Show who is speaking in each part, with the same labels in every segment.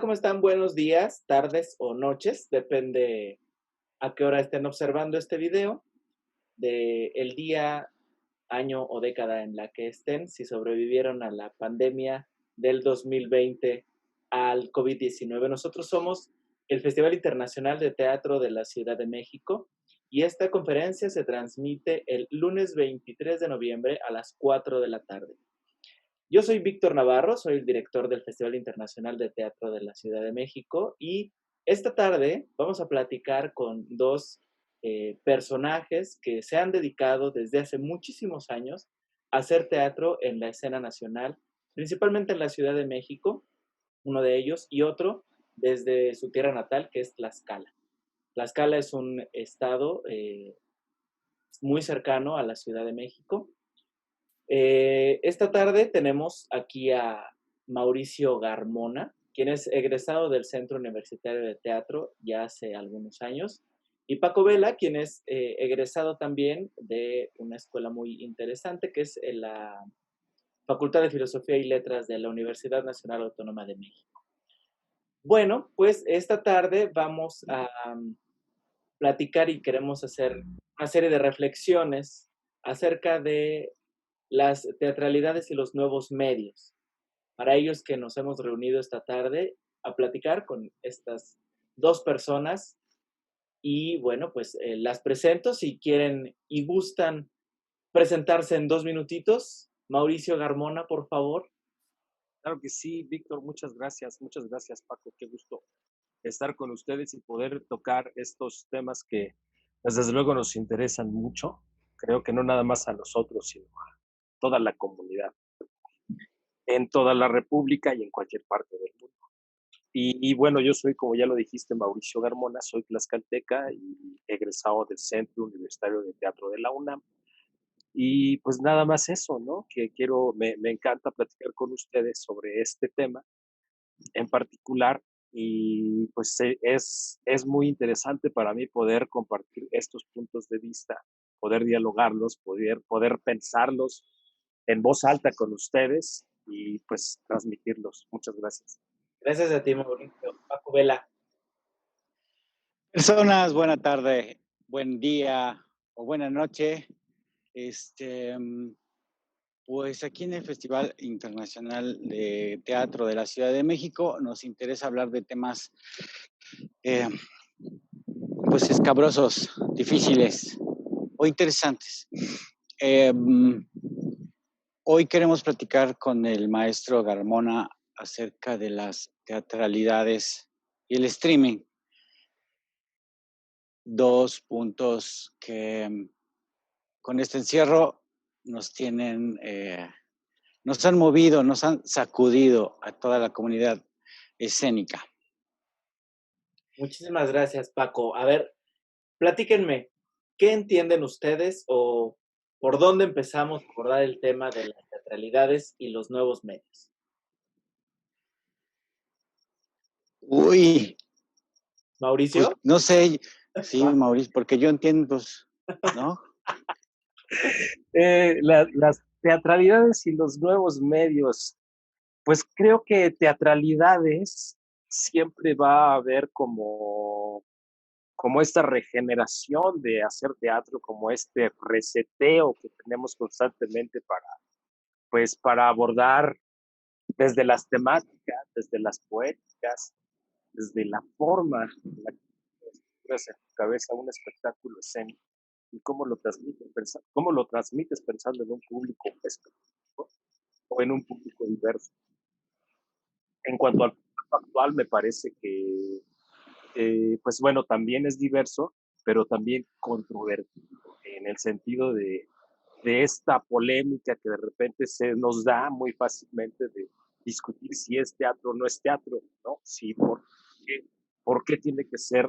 Speaker 1: ¿cómo están? Buenos días, tardes o noches, depende a qué hora estén observando este video, de el día, año o década en la que estén, si sobrevivieron a la pandemia del 2020 al COVID-19. Nosotros somos el Festival Internacional de Teatro de la Ciudad de México y esta conferencia se transmite el lunes 23 de noviembre a las 4 de la tarde. Yo soy Víctor Navarro, soy el director del Festival Internacional de Teatro de la Ciudad de México y esta tarde vamos a platicar con dos personajes que se han dedicado desde hace muchísimos años a hacer teatro en la escena nacional, principalmente en la Ciudad de México, uno de ellos, y otro desde su tierra natal, que es Tlaxcala. Tlaxcala es un estado muy cercano a la Ciudad de México. Esta tarde tenemos aquí a Mauricio Garmona, quien es egresado del Centro Universitario de Teatro ya hace algunos años, y Paco Vela, quien es egresado también de una escuela muy interesante, que es la Facultad de Filosofía y Letras de la Universidad Nacional Autónoma de México. Bueno, pues esta tarde vamos a platicar y queremos hacer una serie de reflexiones acerca de las teatralidades y los nuevos medios. Para ellos que nos hemos reunido esta tarde a platicar con estas dos personas y bueno, pues las presento si quieren y gustan presentarse en 2 minutitos. Mauricio Garmona, por favor.
Speaker 2: Claro que sí, Víctor, muchas gracias, Paco, qué gusto estar con ustedes y poder tocar estos temas que, pues, desde luego nos interesan mucho. Creo que no nada más a nosotros, sino a toda la comunidad, en toda la República y en cualquier parte del mundo. Y bueno, yo soy, como ya lo dijiste, Mauricio Garmona, soy tlaxcalteca y egresado del Centro Universitario de Teatro de la UNAM. Y pues nada más eso, ¿no? Que me encanta platicar con ustedes sobre este tema en particular y pues es muy interesante para mí poder compartir estos puntos de vista, poder dialogarlos, poder pensarlos en voz alta con ustedes y pues transmitirlos. Muchas gracias.
Speaker 1: Gracias a ti, Mauricio. Paco Vela.
Speaker 3: Personas, buena tarde, buen día o buena noche. Pues aquí en el Festival Internacional de Teatro de la Ciudad de México nos interesa hablar de temas pues escabrosos, difíciles o interesantes. Hoy queremos platicar con el maestro Garmona acerca de las teatralidades y el streaming. Dos puntos que con este encierro nos han movido, nos han sacudido a toda la comunidad escénica.
Speaker 1: Muchísimas gracias, Paco. A ver, platíquenme, ¿qué entienden ustedes o por dónde empezamos a abordar el tema de las teatralidades y los nuevos medios?
Speaker 3: Uy,
Speaker 1: Mauricio.
Speaker 3: pues no sé, sí, Mauricio, porque yo entiendo, ¿no?
Speaker 2: Las teatralidades y los nuevos medios, pues creo que teatralidades siempre va a haber como esta regeneración de hacer teatro, como este reseteo que tenemos constantemente para abordar desde las temáticas, desde las poéticas, desde la forma en la que pones en tu cabeza un espectáculo escénico y cómo lo transmites pensando en un público específico o en un público diverso. En cuanto al público actual, me parece que pues bueno, también es diverso, pero también controvertido, en el sentido de esta polémica que de repente se nos da muy fácilmente de discutir si es teatro o no es teatro, ¿no? Sí, por qué tiene que ser,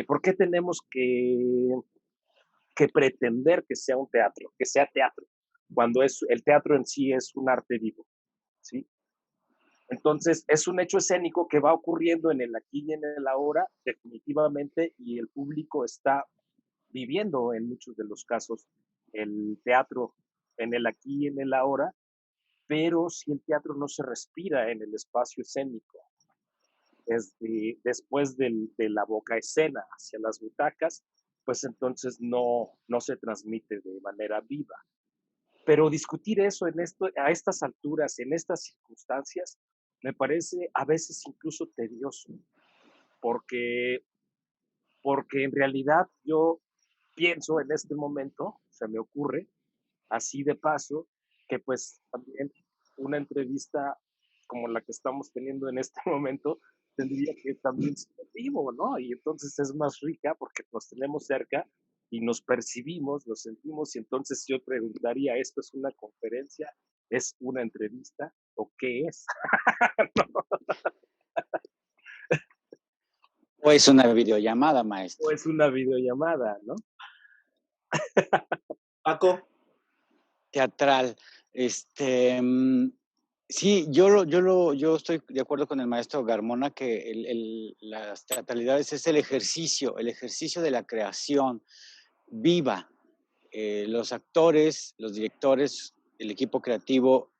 Speaker 2: por qué tenemos que pretender que sea un teatro, que sea teatro, cuando el teatro en sí es un arte vivo, ¿sí? Entonces, es un hecho escénico que va ocurriendo en el aquí y en el ahora, definitivamente, y el público está viviendo en muchos de los casos el teatro en el aquí y en el ahora, pero si el teatro no se respira en el espacio escénico, después de la boca escena hacia las butacas, pues entonces no se transmite de manera viva. Pero discutir eso a estas alturas, en estas circunstancias, me parece a veces incluso tedioso, porque, porque en realidad yo pienso en este momento, se me ocurre, así de paso, que pues también una entrevista como la que estamos teniendo en este momento tendría que también ser vivo, ¿no? Y entonces es más rica porque nos tenemos cerca y nos percibimos, nos sentimos, y entonces yo preguntaría, ¿esto es una conferencia? ¿Es una entrevista? ¿O qué es?
Speaker 3: O es una videollamada, maestro.
Speaker 2: ¿O es una videollamada, no?
Speaker 1: Paco,
Speaker 3: Teatral. Sí, yo estoy de acuerdo con el maestro Garmona que las teatralidades es el ejercicio de la creación viva. Los actores, los directores, el equipo creativo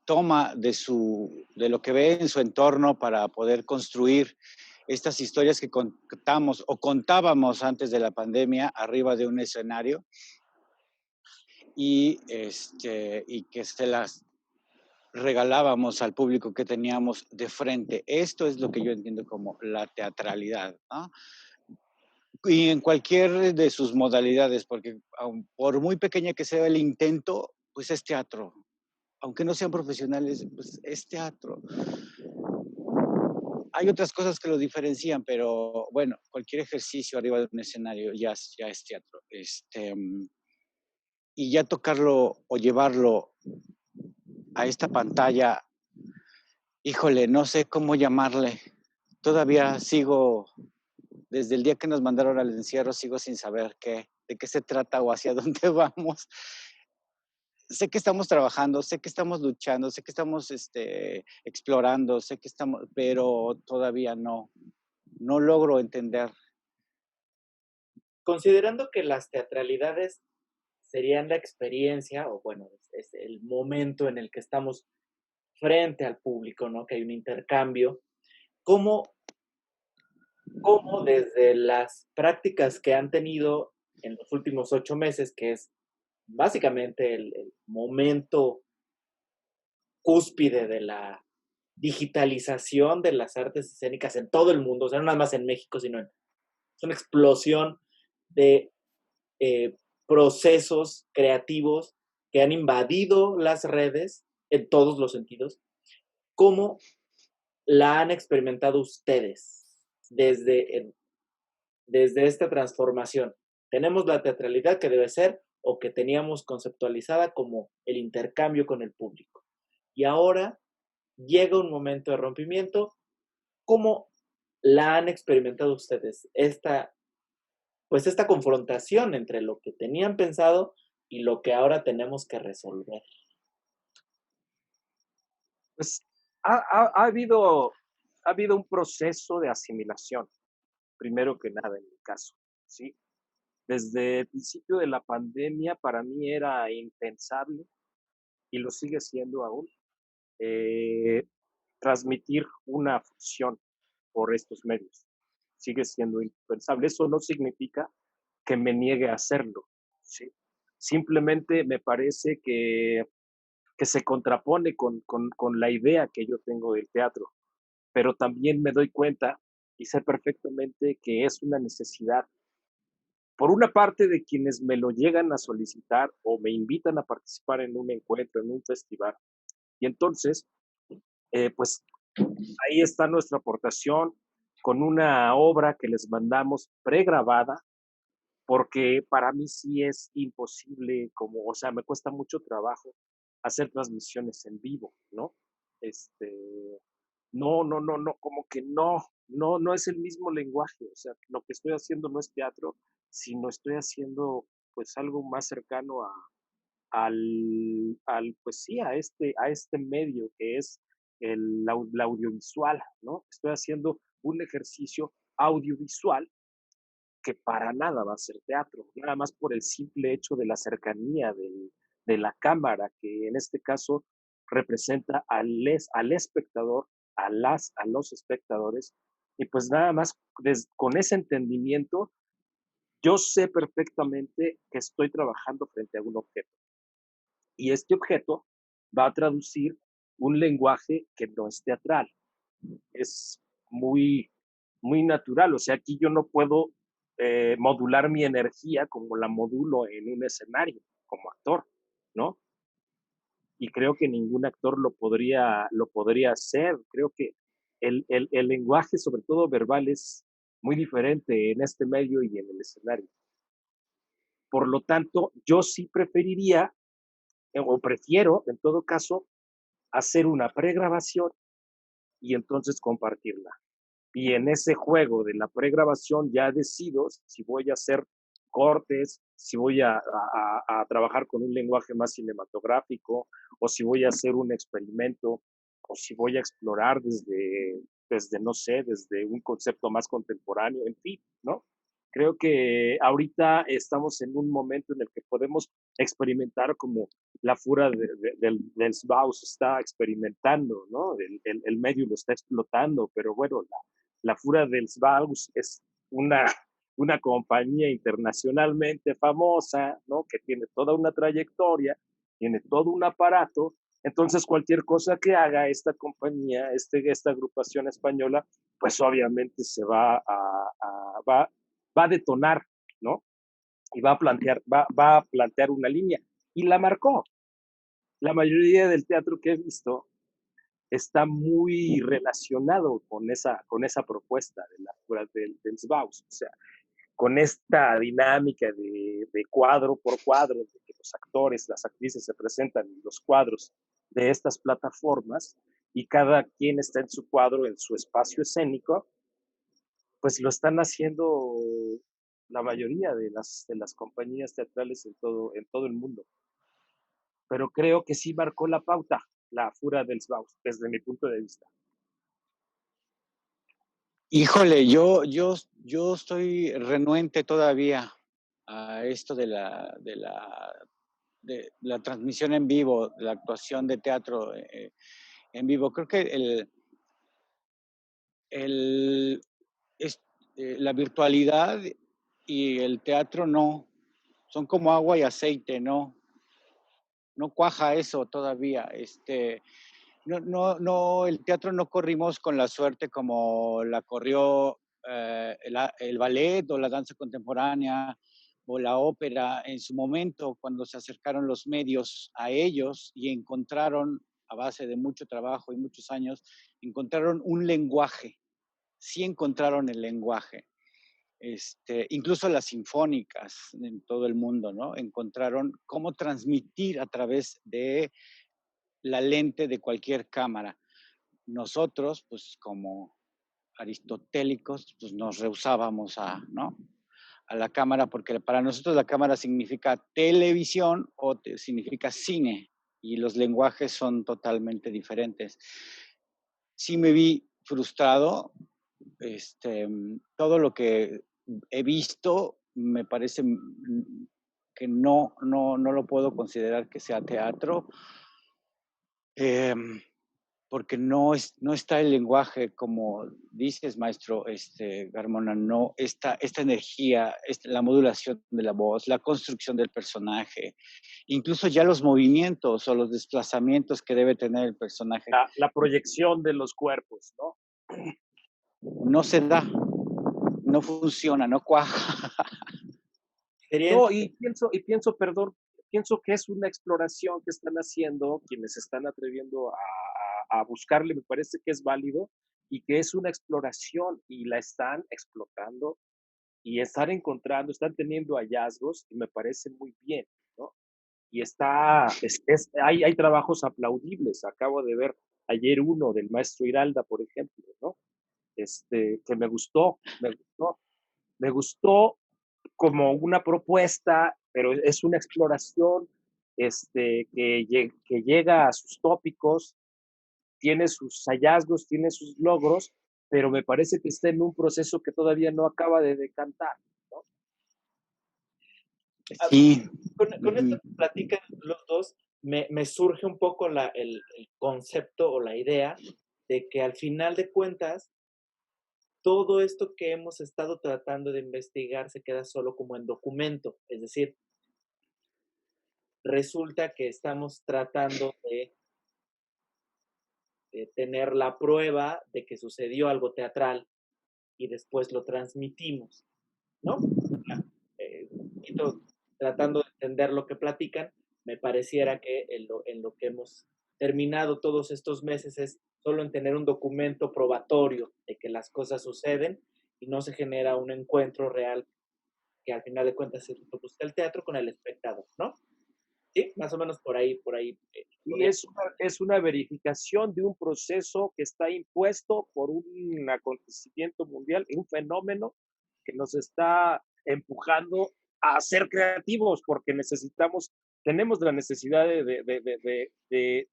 Speaker 3: toma de lo que ve en su entorno para poder construir estas historias que contamos o contábamos antes de la pandemia arriba de un escenario y que se las regalábamos al público que teníamos de frente. Esto es lo que yo entiendo como la teatralidad, ¿no? Y en cualquier de sus modalidades, porque por muy pequeña que sea el intento, pues es teatro. Aunque no sean profesionales, pues es teatro. Hay otras cosas que lo diferencian, pero bueno, cualquier ejercicio arriba de un escenario ya es teatro. Y ya tocarlo o llevarlo a esta pantalla, híjole, no sé cómo llamarle. Todavía sigo, desde el día que nos mandaron al encierro, sigo sin saber de qué se trata o hacia dónde vamos. Sé que estamos trabajando, sé que estamos luchando, sé que estamos explorando, sé que estamos, pero todavía no logro entender.
Speaker 1: considerando que las teatralidades serían la experiencia, o bueno, es el momento en el que estamos frente al público, ¿no? Que hay un intercambio. ¿Cómo, cómo desde las prácticas que han tenido en los últimos 8 meses, que es básicamente el momento cúspide de la digitalización de las artes escénicas en todo el mundo, o sea, no nada más en México, sino es una explosión de eh, procesos creativos que han invadido las redes en todos los sentidos. ¿Cómo la han experimentado ustedes desde esta transformación? Tenemos la teatralidad que debe ser o que teníamos conceptualizada como el intercambio con el público. Y ahora llega un momento de rompimiento. ¿Cómo la han experimentado ustedes? Pues esta confrontación entre lo que tenían pensado y lo que ahora tenemos que resolver.
Speaker 2: Pues ha habido un proceso de asimilación, primero que nada en mi caso, ¿sí? Desde el principio de la pandemia para mí era impensable, y lo sigue siendo aún, eh, transmitir una función por estos medios. Sigue siendo impensable. Eso no significa que me niegue a hacerlo, ¿sí? Simplemente me parece que se contrapone con la idea que yo tengo del teatro, pero también me doy cuenta y sé perfectamente que es una necesidad, por una parte, de quienes me lo llegan a solicitar o me invitan a participar en un encuentro, en un festival. Y entonces, pues ahí está nuestra aportación con una obra que les mandamos pregrabada, porque para mí sí es imposible, o sea, me cuesta mucho trabajo hacer transmisiones en vivo, ¿no? Este, no, como que no es el mismo lenguaje, o sea, lo que estoy haciendo no es teatro, sino estoy haciendo pues algo más cercano pues sí, a este medio que es la audiovisual, ¿no? Estoy haciendo un ejercicio audiovisual que para nada va a ser teatro, nada más por el simple hecho de la cercanía de la cámara, que en este caso representa al espectador, a los espectadores, y pues nada más con ese entendimiento, yo sé perfectamente que estoy trabajando frente a un objeto. Y este objeto va a traducir un lenguaje que no es teatral. Es muy, muy natural. O sea, aquí yo no puedo modular mi energía como la modulo en un escenario, como actor, ¿no? Y creo que ningún actor lo podría hacer. Creo que el lenguaje, sobre todo verbal, es muy diferente en este medio y en el escenario. Por lo tanto, yo sí preferiría, o prefiero, en todo caso, hacer una pregrabación y entonces compartirla. Y en ese juego de la pregrabación ya decido si voy a hacer cortes, si voy a trabajar con un lenguaje más cinematográfico, o si voy a hacer un experimento, o si voy a explorar no sé, desde un concepto más contemporáneo, en fin, ¿no? Creo que ahorita estamos en un momento en el que podemos experimentar como la fura del Bauhaus está experimentando, ¿no? El medio lo está explotando, pero bueno, la fura del Bauhaus es una, una compañía internacionalmente famosa, ¿no? Que tiene toda una trayectoria, tiene todo un aparato. Entonces, cualquier cosa que haga esta compañía, esta agrupación española, pues obviamente se va a detonar, ¿no? Y va a plantear una línea. Y la marcó. La mayoría del teatro que he visto está muy relacionado con esa propuesta de la figura del Bauhaus. O sea, con esta dinámica de cuadro por cuadro, de que los actores, las actrices se presentan en los cuadros de estas plataformas y cada quien está en su cuadro, en su espacio escénico, pues lo están haciendo la mayoría de las compañías teatrales en todo el mundo. Pero creo que sí marcó la pauta, la fura del Bauhaus, desde mi punto de vista.
Speaker 3: Híjole, yo estoy renuente todavía a esto de la transmisión en vivo, de la actuación de teatro en vivo. Creo que el, la virtualidad y el teatro no, son como agua y aceite, no cuaja eso todavía. No, el teatro no corrimos con la suerte como la corrió el ballet o la danza contemporánea o la ópera en su momento, cuando se acercaron los medios a ellos y encontraron, a base de mucho trabajo y muchos años, encontraron un lenguaje, sí encontraron el lenguaje. Incluso las sinfónicas en todo el mundo, ¿no? Encontraron cómo transmitir a través de la lente de cualquier cámara. Nosotros, pues como aristotélicos, pues nos rehusábamos ¿no? a la cámara, porque para nosotros la cámara significa televisión o significa cine, y los lenguajes son totalmente diferentes. Sí me vi frustrado, todo lo que he visto me parece que no lo puedo considerar que sea teatro, porque no está el lenguaje, como dices, maestro Garmona, no esta energía, la modulación de la voz, la construcción del personaje, incluso ya los movimientos o los desplazamientos que debe tener el personaje.
Speaker 2: La proyección de los cuerpos, ¿no?
Speaker 3: No se da, no funciona, no cuaja.
Speaker 2: No, pienso que es una exploración que están haciendo quienes están atreviendo a buscarle, me parece que es válido y que es una exploración y la están explotando y están teniendo hallazgos y me parece muy bien, ¿no? Y hay trabajos aplaudibles. Acabo de ver ayer uno del maestro Hiralda, por ejemplo, ¿no? Que me gustó como una propuesta, pero es una exploración que llega a sus tópicos, tiene sus hallazgos, tiene sus logros, pero me parece que está en un proceso que todavía no acaba de decantar, ¿no?
Speaker 3: Sí.
Speaker 1: Con esto que platican los dos, me surge un poco el concepto o la idea de que al final de cuentas, todo esto que hemos estado tratando de investigar se queda solo como en documento. Es decir, resulta que estamos tratando de tener la prueba de que sucedió algo teatral y después lo transmitimos, ¿no? Un poquito tratando de entender lo que platican, me pareciera que en lo que hemos terminado todos estos meses es solo en tener un documento probatorio de que las cosas suceden y no se genera un encuentro real que al final de cuentas es lo que busca el teatro con el espectador, ¿no? Sí, más o menos por ahí.
Speaker 2: Y es una verificación de un proceso que está impuesto por un acontecimiento mundial, un fenómeno que nos está empujando a ser creativos, porque tenemos la necesidad de que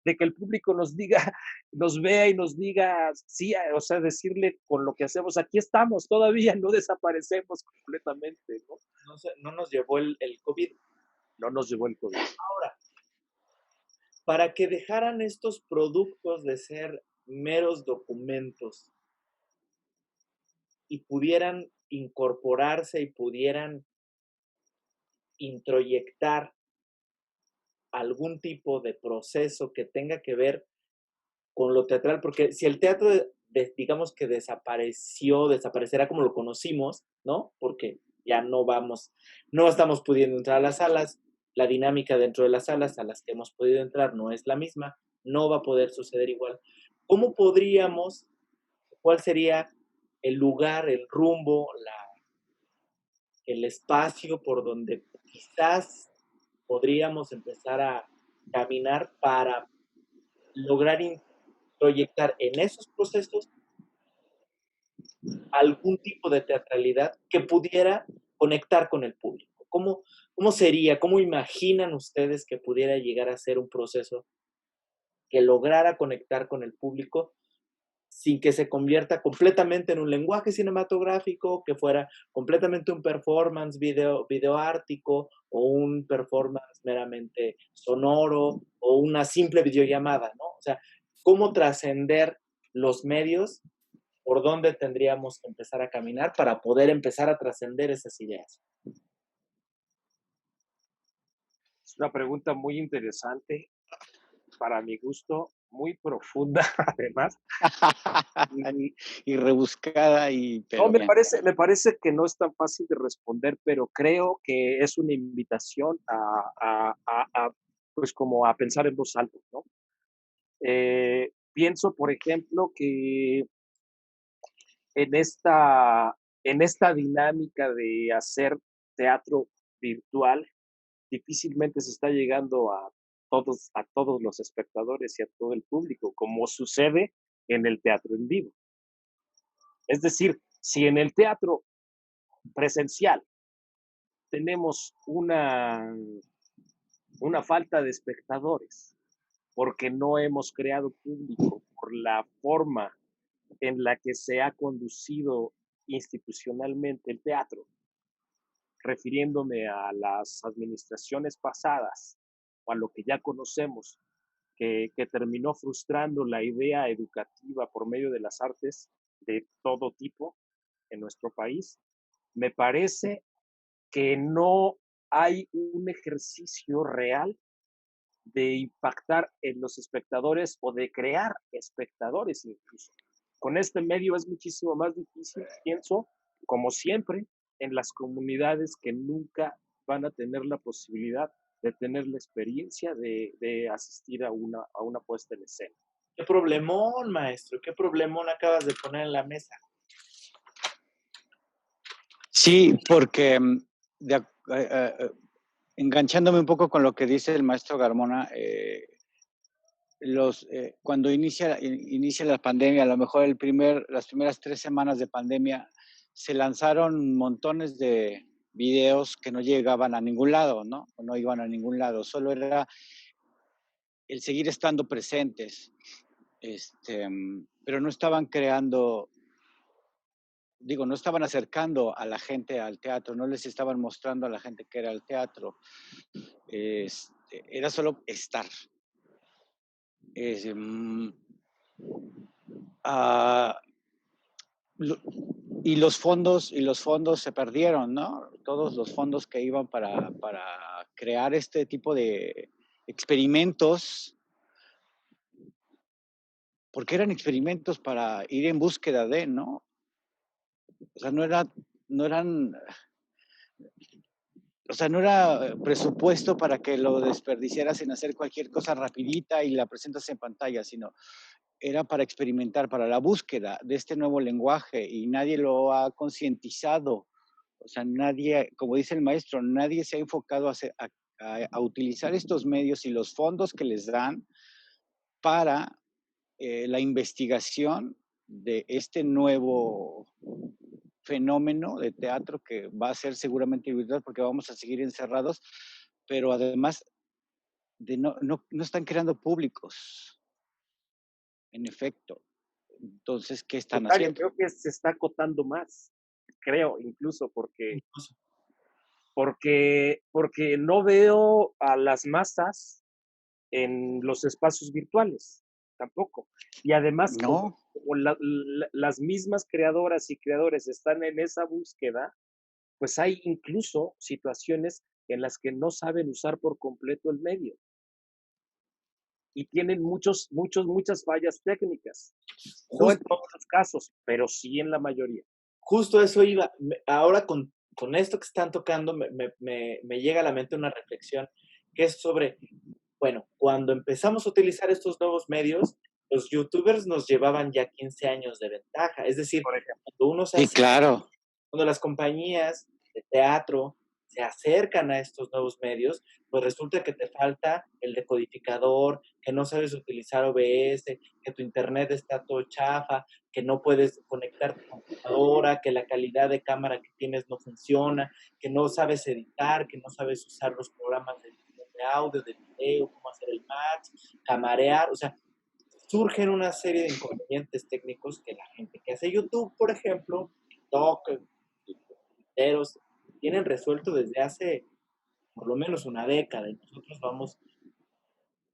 Speaker 2: el público nos diga, nos vea y nos diga, sí, o sea, decirle con lo que hacemos, aquí estamos, todavía no desaparecemos completamente, ¿no?
Speaker 1: No nos llevó el COVID.
Speaker 2: No nos llevó el COVID.
Speaker 1: Ahora, para que dejaran estos productos de ser meros documentos y pudieran incorporarse y pudieran introyectar algún tipo de proceso que tenga que ver con lo teatral, porque si el teatro, digamos que desaparecerá como lo conocimos, ¿no? Porque ya no estamos pudiendo entrar a las salas, la dinámica dentro de las salas a las que hemos podido entrar no es la misma, no va a poder suceder igual. ¿Cómo podríamos, cuál sería el lugar, el rumbo, el espacio por donde quizás podríamos empezar a caminar para lograr proyectar en esos procesos algún tipo de teatralidad que pudiera conectar con el público? ¿Cómo sería, cómo imaginan ustedes que pudiera llegar a ser un proceso que lograra conectar con el público sin que se convierta completamente en un lenguaje cinematográfico, que fuera completamente un performance videoártico o un performance meramente sonoro o una simple videollamada, ¿no? O sea, ¿cómo trascender los medios? ¿Por dónde tendríamos que empezar a caminar para poder empezar a trascender esas ideas?
Speaker 2: Es una pregunta muy interesante, para mi gusto, muy profunda, además.
Speaker 3: Y rebuscada,
Speaker 2: No,
Speaker 3: pero bien.
Speaker 2: me parece que no es tan fácil de responder, pero creo que es una invitación pues como a pensar en voz alta, ¿no? Pienso, por ejemplo, que en esta, en esta dinámica de hacer teatro virtual, difícilmente se está llegando a todos los espectadores y a todo el público, como sucede en el teatro en vivo. Es decir, si en el teatro presencial tenemos una falta de espectadores porque no hemos creado público por la forma en la que se ha conducido institucionalmente el teatro, refiriéndome a las administraciones pasadas o a lo que ya conocemos, que terminó frustrando la idea educativa por medio de las artes de todo tipo en nuestro país, me parece que no hay un ejercicio real de impactar en los espectadores o de crear espectadores incluso. Con este medio es muchísimo más difícil, pienso, como siempre, en las comunidades que nunca van a tener la posibilidad de tener la experiencia de asistir a una puesta en escena.
Speaker 1: Qué problemón, maestro, qué problemón acabas de poner en la mesa.
Speaker 3: Sí, porque enganchándome un poco con lo que dice el maestro Garmona, cuando inicia la pandemia, a lo mejor las primeras 3 semanas de pandemia, se lanzaron montones de videos que no llegaban a ningún lado, ¿no? O no iban a ningún lado, solo era el seguir estando presentes, pero no estaban no estaban acercando a la gente al teatro, no les estaban mostrando a la gente que era el teatro. era solo estar. Es, ah, lo- y los fondos se perdieron, ¿no? Todos los fondos que iban para crear este tipo de experimentos, porque eran experimentos para ir en búsqueda de, ¿no? O sea, no eran, o sea, no era presupuesto para que lo desperdiciaras en hacer cualquier cosa rapidita y la presentas en pantalla, sino era para experimentar, para la búsqueda de este nuevo lenguaje y nadie lo ha concientizado. O sea, nadie, como dice el maestro, nadie se ha enfocado a utilizar estos medios y los fondos que les dan para la investigación de este nuevo fenómeno de teatro que va a ser seguramente virtual porque vamos a seguir encerrados, pero además no están creando públicos, en efecto. Entonces, ¿qué están
Speaker 2: Contrario,
Speaker 3: haciendo?
Speaker 2: creo que se está acotando más, creo, incluso porque no veo a las masas en los espacios virtuales, tampoco. Y además,
Speaker 3: No,
Speaker 2: como las mismas creadoras y creadores están en esa búsqueda, pues hay incluso situaciones en las que no saben usar por completo el medio y tienen muchas fallas técnicas. No en
Speaker 1: Justo,
Speaker 2: todos los casos, pero sí en la mayoría.
Speaker 1: justo eso iba. Ahora con esto que están tocando, me llega a la mente una reflexión que es sobre, bueno, cuando empezamos a utilizar estos nuevos medios, los youtubers nos llevaban ya 15 años de ventaja. Es decir,
Speaker 2: Por ejemplo,
Speaker 1: cuando uno se
Speaker 3: sí,
Speaker 1: hace
Speaker 3: claro.
Speaker 1: cuando las compañías de teatro se acercan a estos nuevos medios, pues resulta que te falta el decodificador, que no sabes utilizar OBS, que tu internet está todo chafa, que no puedes conectar tu computadora, que la calidad de cámara que tienes no funciona, que no sabes editar, que no sabes usar los programas de edición de audio, de video, cómo hacer el match, camarear, o sea, surgen una serie de inconvenientes técnicos que la gente que hace YouTube, por ejemplo, TikTok, enteros, tienen resuelto desde hace por lo menos una década y nosotros vamos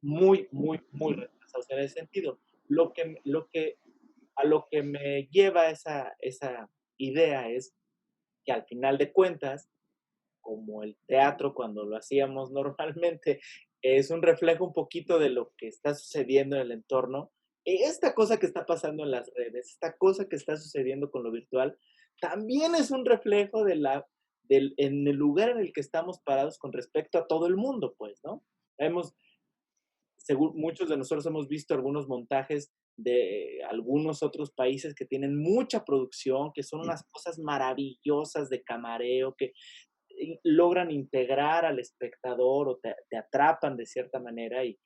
Speaker 1: muy retrasados en ese sentido. A lo que me lleva esa idea es que al final de cuentas, como el teatro cuando lo hacíamos normalmente, es un reflejo un poquito de lo que está sucediendo en el entorno. Esta cosa que está pasando en las redes, esta cosa que está sucediendo con lo virtual, también es un reflejo en el lugar en el que estamos parados con respecto a todo el mundo, pues, ¿no? Hemos, según muchos de nosotros hemos visto algunos montajes de algunos otros países que tienen mucha producción, que son unas cosas maravillosas de camareo, que logran integrar al espectador o te atrapan de cierta manera y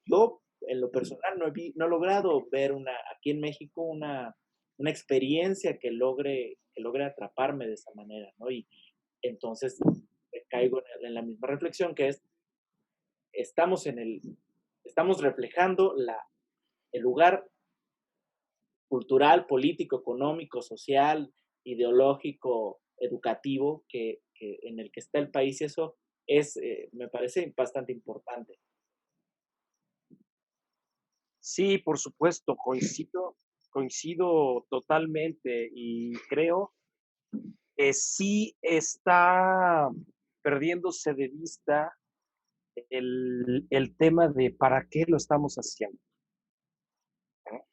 Speaker 1: yo en lo personal no he logrado ver aquí en México una experiencia que logre atraparme de esa manera, ¿no? Y entonces caigo en la misma reflexión que es, estamos estamos reflejando el lugar cultural, político, económico, social, ideológico, educativo en el que está el país y eso me parece bastante importante.
Speaker 2: sí, por supuesto, coincido totalmente y creo que sí está perdiéndose de vista el tema de para qué lo estamos haciendo, ¿no?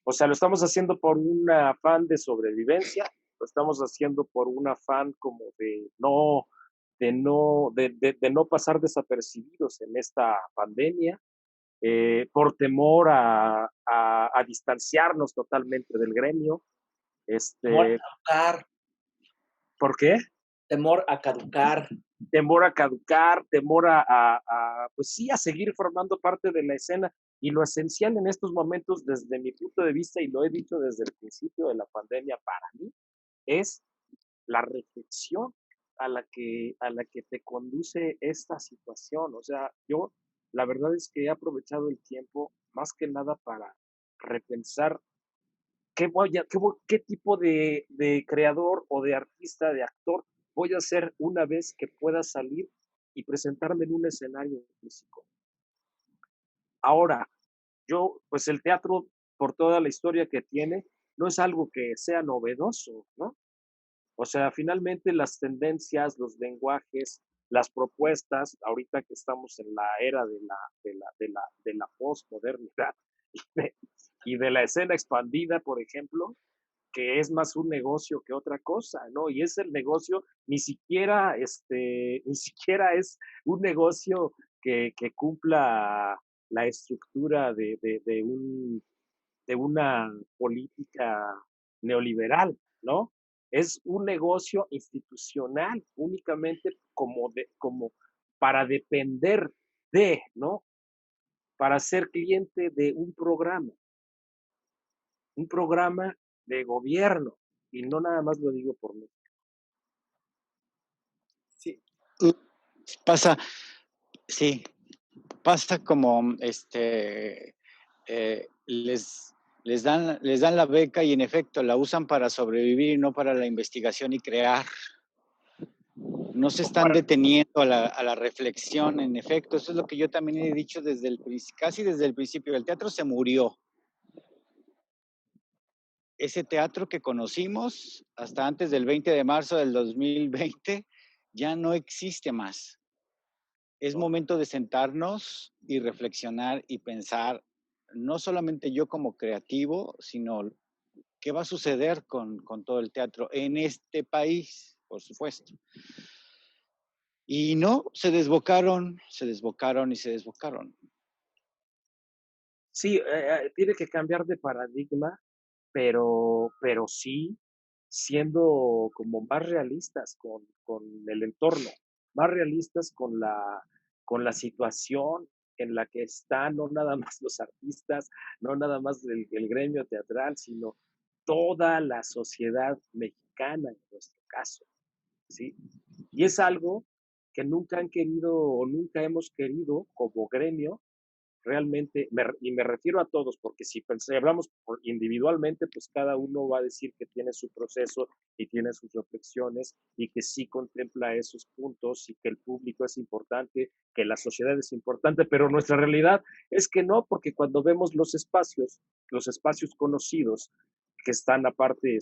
Speaker 2: O sea, lo estamos haciendo por un afán de sobrevivencia, lo estamos haciendo por un afán como de no pasar desapercibidos en esta pandemia, por temor a distanciarnos totalmente del gremio.
Speaker 1: Temor a
Speaker 2: Este,
Speaker 1: caducar,
Speaker 2: ¿Por qué?
Speaker 1: temor a caducar.
Speaker 2: Temor a caducar, temor pues sí, a seguir formando parte de la escena. Y lo esencial en estos momentos, desde mi punto de vista, y lo he dicho desde el principio de la pandemia, para mí, es la reflexión a la que te conduce esta situación. O sea, yo la verdad es que he aprovechado el tiempo más que nada para repensar qué tipo de creador o de artista, de actor voy a ser una vez que pueda salir y presentarme en un escenario físico. Ahora, pues el teatro, por toda la historia que tiene, no es algo que sea novedoso, ¿no? O sea, finalmente las tendencias, los lenguajes, las propuestas, ahorita que estamos en la era de la postmodernidad y de la escena expandida, por ejemplo, que es más un negocio que otra cosa, ¿no? Y es el negocio, ni siquiera es un negocio que cumpla la estructura de una política neoliberal, ¿no? Es un negocio institucional, únicamente como para depender ¿no? Para ser cliente de un programa de gobierno, y no nada más lo digo por mí.
Speaker 1: Sí.
Speaker 3: Pasa, sí, pasa como les dan la beca y en efecto la usan para sobrevivir y no para la investigación y crear. No se están deteniendo a la reflexión, en efecto. Eso es lo que yo también he dicho casi desde el principio. El teatro se murió. Ese teatro que conocimos hasta antes del 20 de marzo del 2020 ya no existe más. Es momento de sentarnos y reflexionar y pensar, no solamente yo como creativo, sino qué va a suceder con todo el teatro en este país, por supuesto. Y no, se desbocaron y se desbocaron.
Speaker 2: Sí, tiene que cambiar de paradigma, pero sí siendo como más realistas con el entorno, más realistas con la situación en la que están, no nada más los artistas, no nada más el gremio teatral, sino toda la sociedad mexicana en nuestro caso, ¿sí? Y es algo que nunca han querido o nunca hemos querido como gremio realmente, y me refiero a todos, porque si hablamos individualmente, pues cada uno va a decir que tiene su proceso y tiene sus reflexiones y que sí contempla esos puntos y que el público es importante, que la sociedad es importante, pero nuestra realidad es que no, porque cuando vemos los espacios conocidos que están aparte,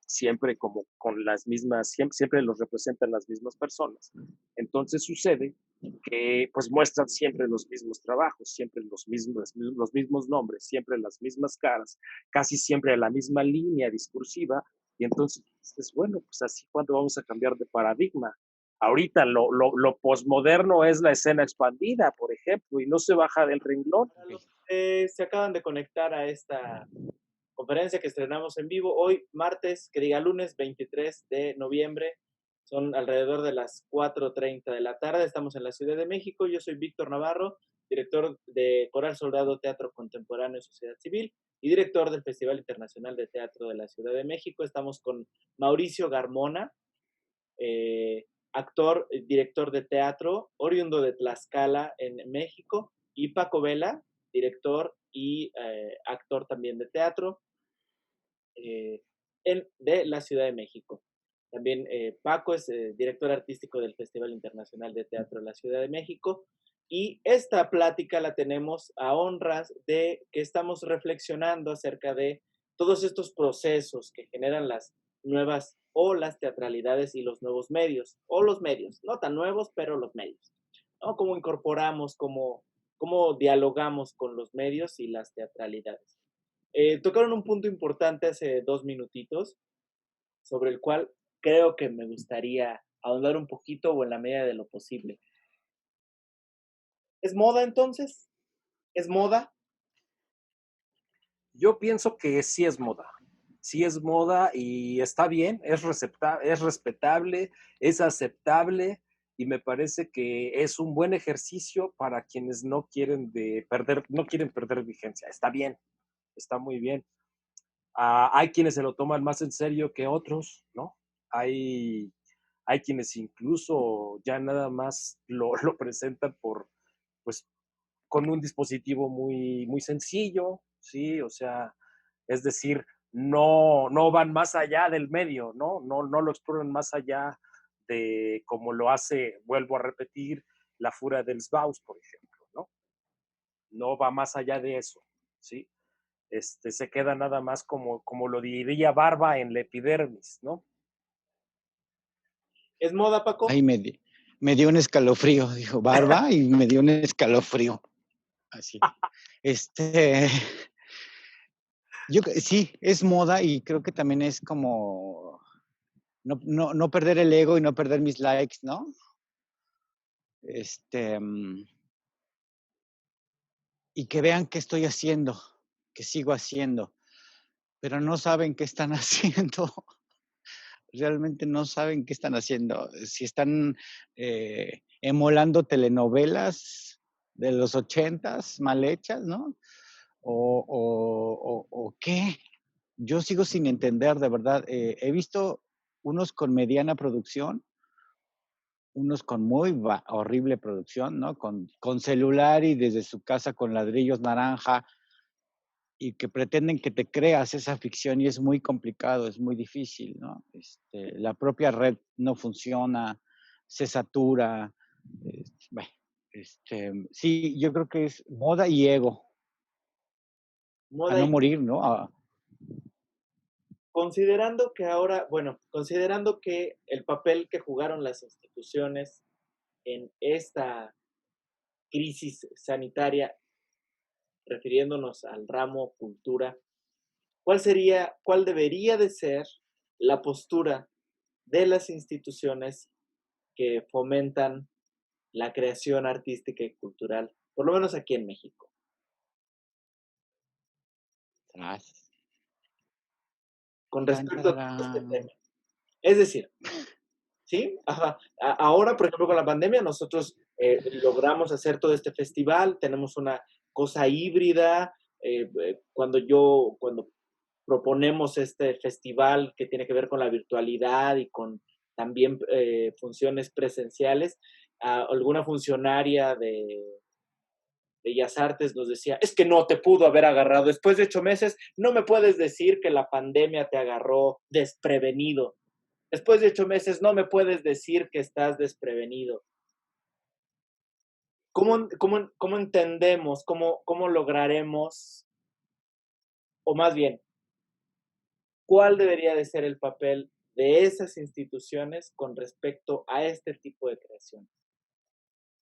Speaker 2: siempre como con las mismas, siempre los representan las mismas personas. Entonces sucede que pues muestran siempre los mismos trabajos, siempre los mismos nombres, siempre las mismas caras, casi siempre la misma línea discursiva, y entonces es bueno, pues así cuando vamos a cambiar de paradigma. Ahorita lo posmoderno es la escena expandida, por ejemplo, y no se baja del renglón.
Speaker 1: Se acaban de conectar a esta conferencia que estrenamos en vivo hoy, martes, que diga lunes 23 de noviembre. Son alrededor de las 4:30 de la tarde. Estamos en la Ciudad de México. Yo soy Víctor Navarro, director de Coral Soldado Teatro Contemporáneo y Sociedad Civil y director del Festival Internacional de Teatro de la Ciudad de México. Estamos con Mauricio Garmona, actor, director de teatro, oriundo de Tlaxcala en México, y Paco Vela, director y actor también de teatro de la Ciudad de México. También Paco es director artístico del Festival Internacional de Teatro de la Ciudad de México. Y esta plática la tenemos a honras de que estamos reflexionando acerca de todos estos procesos que generan las nuevas o las teatralidades y los nuevos medios, o los medios, no tan nuevos, pero los medios, ¿no? Cómo incorporamos, cómo dialogamos con los medios y las teatralidades. Tocaron un punto importante hace 2 minutitos, sobre el cual creo que me gustaría ahondar un poquito o en la medida de lo posible. ¿Es moda entonces? ¿Es moda?
Speaker 2: Yo pienso que sí es moda y está bien, es respetable, es aceptable y me parece que es un buen ejercicio para quienes no quieren perder vigencia. Está bien, está muy bien. Hay quienes se lo toman más en serio que otros, ¿no? Hay, hay quienes incluso ya nada más lo presentan pues, con un dispositivo muy sencillo, ¿sí? O sea, es decir, no van más allá del medio, ¿no? No lo exploran más allá de como lo hace, vuelvo a repetir, la Fura dels Baus, por ejemplo, ¿no? No va más allá de eso, ¿sí? Se queda nada más como lo diría Barba en la epidermis, ¿no?
Speaker 1: ¿Es moda, Paco?
Speaker 3: Ahí me dio un escalofrío, dijo Barba, y me dio un escalofrío. Así. Sí, es moda y creo que también es como no perder el ego y no perder mis likes, ¿no? Y que vean qué estoy haciendo, qué sigo haciendo, pero no saben qué están haciendo. Realmente no saben qué están haciendo. Si están emulando telenovelas de los 80s mal hechas, ¿no? O qué. Yo sigo sin entender, de verdad. He visto unos con mediana producción, unos con muy horrible producción, ¿no? Con celular y desde su casa con ladrillos naranja y que pretenden que te creas esa ficción y es muy complicado, es muy difícil, ¿no? La propia red no funciona, se satura. Bueno, sí, yo creo que es moda y ego, a
Speaker 1: Moda
Speaker 3: no
Speaker 1: y
Speaker 3: morir, ¿no?
Speaker 1: considerando que ahora, bueno, considerando que el papel que jugaron las instituciones en esta crisis sanitaria, refiriéndonos al ramo cultura, cuál debería de ser la postura de las instituciones que fomentan la creación artística y cultural, por lo menos aquí en México, con
Speaker 3: Tan,
Speaker 1: respecto a todo este
Speaker 3: tararán.
Speaker 1: tema? Es decir, ¿sí? Ajá. Ahora, por ejemplo, con la pandemia, nosotros logramos hacer todo este festival, tenemos una cosa híbrida. Cuando proponemos este festival que tiene que ver con la virtualidad y con también funciones presenciales, alguna funcionaria de Bellas Artes nos decía, es que no te pudo haber agarrado. Después de 8 meses, no me puedes decir que la pandemia te agarró desprevenido. Después de 8 meses, no me puedes decir que estás desprevenido. ¿Cómo entendemos, cómo lograremos, o más bien, cuál debería de ser el papel de esas instituciones con respecto a este tipo de creaciones?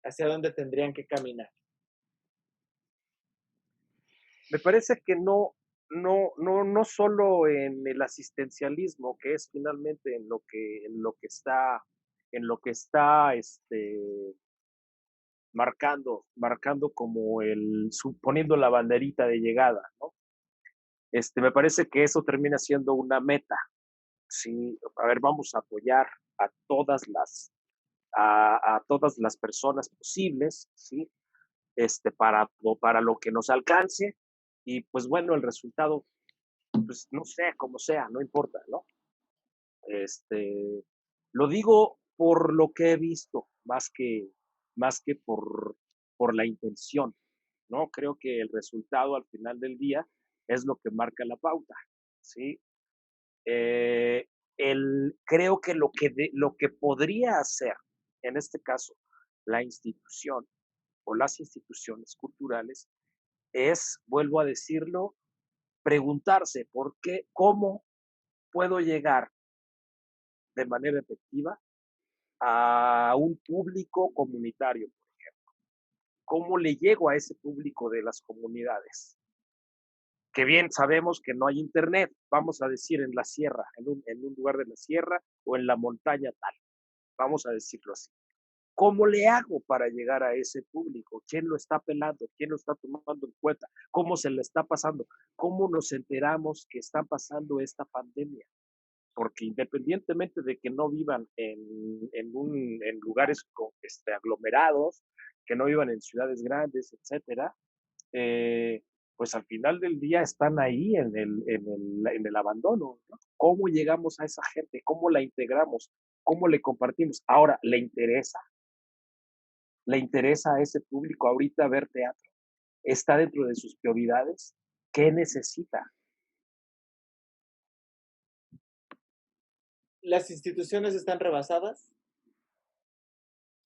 Speaker 1: ¿Hacia dónde tendrían que caminar?
Speaker 2: Me parece que no solo en el asistencialismo, que es finalmente en lo que está marcando como poniendo la banderita de llegada, ¿no? Me parece que eso termina siendo una meta, ¿sí? A ver, vamos a apoyar a todas las personas posibles, ¿sí? Para lo que nos alcance y pues bueno, el resultado, pues no sé, como sea, no importa, ¿no? Lo digo por lo que he visto, más que por la intención, ¿no? Creo que el resultado al final del día es lo que marca la pauta, ¿sí? Eh, Creo que lo que podría hacer, en este caso, la institución o las instituciones culturales es, vuelvo a decirlo, preguntarse por qué, cómo puedo llegar de manera efectiva a un público comunitario. ¿Cómo le llego a ese público de las comunidades? Que bien sabemos que no hay internet, vamos a decir en la sierra, en un lugar de la sierra o en la montaña tal, vamos a decirlo así. ¿Cómo le hago para llegar a ese público? ¿Quién lo está pelando? ¿Quién lo está tomando en cuenta? ¿Cómo se le está pasando? ¿Cómo nos enteramos que está pasando esta pandemia? Porque independientemente de que no vivan en lugares aglomerados, que no vivan en ciudades grandes, etcétera, pues al final del día están ahí en el abandono, ¿no? ¿Cómo llegamos a esa gente? ¿Cómo la integramos? ¿Cómo le compartimos? Ahora, ¿le interesa? ¿Le interesa a ese público ahorita ver teatro? ¿Está dentro de sus prioridades? ¿Qué necesita?
Speaker 1: ¿Las instituciones están rebasadas?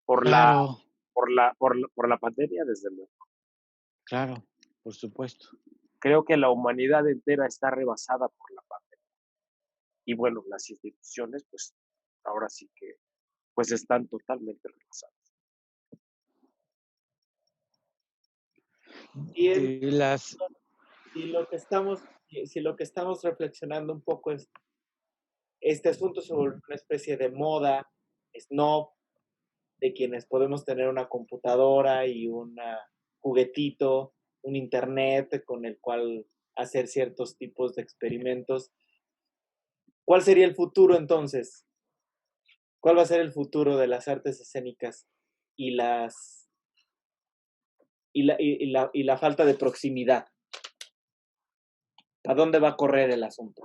Speaker 2: por la,
Speaker 3: Claro,
Speaker 2: por la pandemia, desde luego.
Speaker 3: claro, por supuesto.
Speaker 2: Creo que la humanidad entera está rebasada por la pandemia. Y bueno, las instituciones, pues ahora sí que, pues están totalmente rebasadas.
Speaker 1: Y en-
Speaker 3: Las,
Speaker 1: si lo que estamos reflexionando un poco es este asunto sobre una especie de moda, snob, de quienes podemos tener una computadora y un juguetito, un internet con el cual hacer ciertos tipos de experimentos. ¿Cuál sería el futuro entonces? ¿Cuál va a ser el futuro de las artes escénicas y la falta de proximidad? ¿A dónde va a correr el asunto?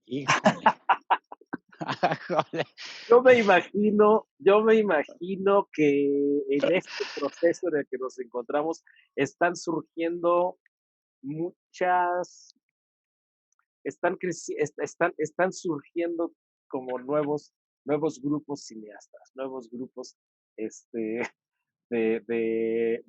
Speaker 3: híjole, híjole.
Speaker 2: Yo me imagino que en este proceso en el que nos encontramos están surgiendo muchas, están surgiendo como nuevos grupos cineastas, nuevos grupos este, de